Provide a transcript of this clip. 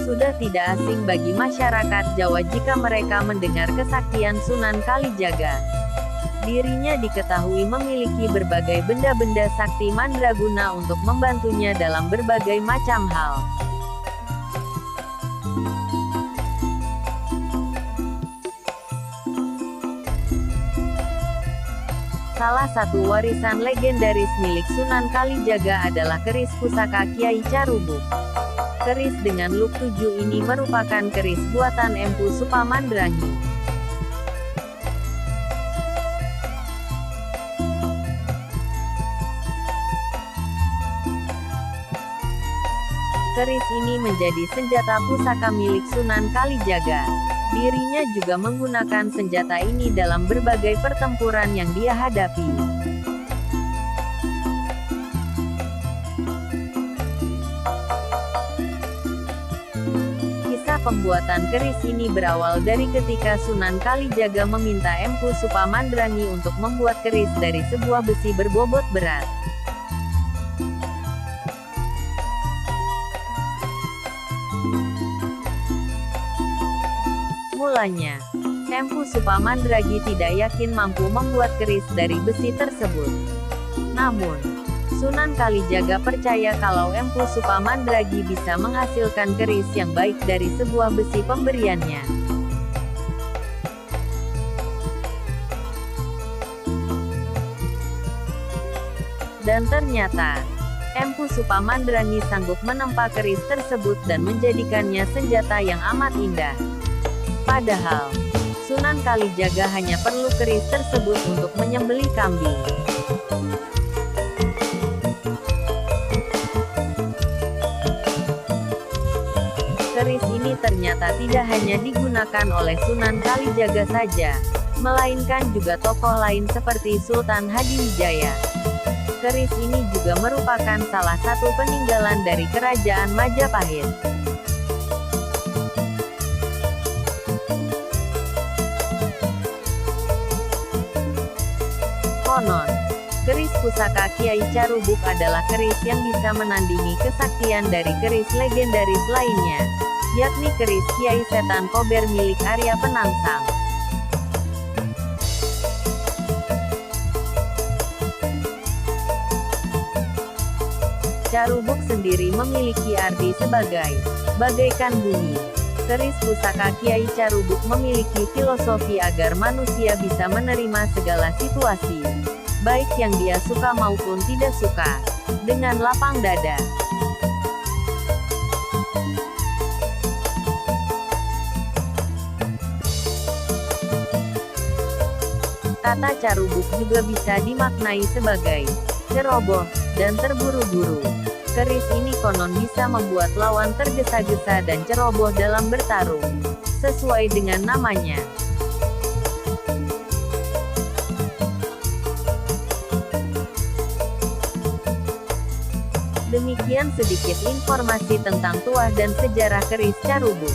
Sudah tidak asing bagi masyarakat Jawa jika mereka mendengar kesaktian Sunan Kalijaga. Dirinya diketahui memiliki berbagai benda-benda sakti mandraguna untuk membantunya dalam berbagai macam hal. Salah satu warisan legendaris milik Sunan Kalijaga adalah keris pusaka Kiai Carubuk. Keris dengan look 7 ini merupakan keris buatan Empu Supamandrangi. Keris ini menjadi senjata pusaka milik Sunan Kalijaga. Dirinya juga menggunakan senjata ini dalam berbagai pertempuran yang dia hadapi. Kisah pembuatan keris ini berawal dari ketika Sunan Kalijaga meminta Empu Supamandrangi untuk membuat keris dari sebuah besi berbobot berat. Mulanya, Empu Supamandrangi tidak yakin mampu membuat keris dari besi tersebut. Namun, Sunan Kalijaga percaya kalau Empu Supamandrangi bisa menghasilkan keris yang baik dari sebuah besi pemberiannya. Dan ternyata, Empu Supamandrangi sanggup menempa keris tersebut dan menjadikannya senjata yang amat indah. Padahal, Sunan Kalijaga hanya perlu keris tersebut untuk menyembelih kambing. Keris ini ternyata tidak hanya digunakan oleh Sunan Kalijaga saja, melainkan juga tokoh lain seperti Sultan Hadiwijaya. Keris ini juga merupakan salah satu peninggalan dari Kerajaan Majapahit. Konon, keris pusaka Kiai Carubuk adalah keris yang bisa menandingi kesaktian dari keris legendaris lainnya, yakni keris Kiai Setan Kober milik Arya Penangsang. Carubuk sendiri memiliki arti sebagai bagaikan bumi. Keris pusaka Kiai Carubuk memiliki filosofi agar manusia bisa menerima segala situasi, baik yang dia suka maupun tidak suka, dengan lapang dada. Kata Carubuk juga bisa dimaknai sebagai ceroboh dan terburu-buru. Keris ini konon bisa membuat lawan tergesa-gesa dan ceroboh dalam bertarung, sesuai dengan namanya. Demikian sedikit informasi tentang tuah dan sejarah keris Carubuk.